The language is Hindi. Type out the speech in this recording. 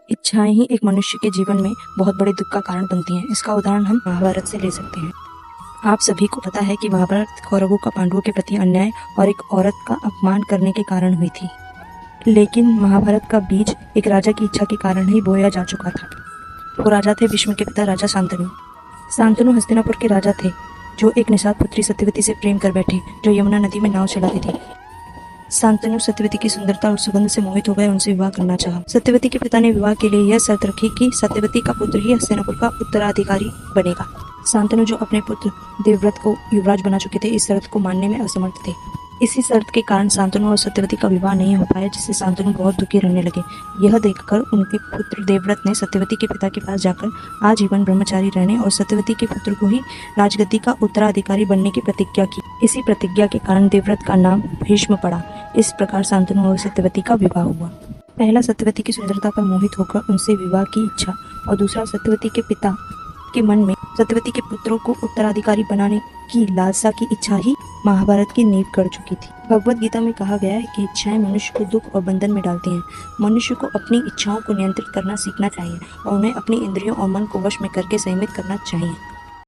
इच्छाएं ही एक मनुष्य के जीवन में बहुत बड़े दुख का कारण बनती हैं। इसका उदाहरण हम महाभारत से ले सकते हैं। आप सभी को पता है कि महाभारत कौरवों का पांडवों के प्रति अन्याय और एक औरत का अपमान करने के कारण हुई थी। लेकिन महाभारत का बीज एक राजा की इच्छा के कारण ही बोया जा चुका था। वो राजा थे भीष्म के पिता राजा शांतनु। शांतनु हस्तिनापुर के राजा थे जो एक निषाद पुत्री सत्यवती से प्रेम कर बैठे, जो यमुना नदी में नाव चलाती थी। शांतनु सत्यवती की सुंदरता और सुगंध से मोहित हो गए, उनसे विवाह करना चाहा। सत्यवती के पिता ने विवाह के लिए यह शर्त रखी कि सत्यवती का पुत्र ही हस्तिनापुर का उत्तराधिकारी बनेगा। शांतनु जो अपने पुत्र देवव्रत को युवराज बना चुके थे, इस शर्त को मानने में असमर्थ थे। इसी शर्त के कारण शांतनु और सत्यवती का विवाह नहीं हो पाया, जिससे शांतनु बहुत दुखी रहने लगे। यह देखकर उनके पुत्र देवव्रत ने सत्यवती के पिता के पास जाकर आजीवन ब्रह्मचारी रहने और सत्यवती के पुत्र को ही राजगद्दी का उत्तराधिकारी बनने की प्रतिज्ञा की। इसी प्रतिज्ञा के कारण देवव्रत का नाम भीष्म पड़ा। इस प्रकार शांतनु और सत्यवती का विवाह हुआ। पहला सत्यवती की सुंदरता पर मोहित होकर उनसे विवाह की इच्छा, और दूसरा सत्यवती के पिता के मन में सत्यवती के पुत्रों को उत्तराधिकारी बनाने की लालसा की इच्छा ही महाभारत की नींव कर चुकी थी। भगवत गीता में कहा गया है कि इच्छाएं मनुष्य को दुख और बंधन में डालती हैं। मनुष्य को अपनी इच्छाओं को नियंत्रित करना सीखना चाहिए और उन्हें अपनी इंद्रियों और मन को वश में करके संयमित करना चाहिए।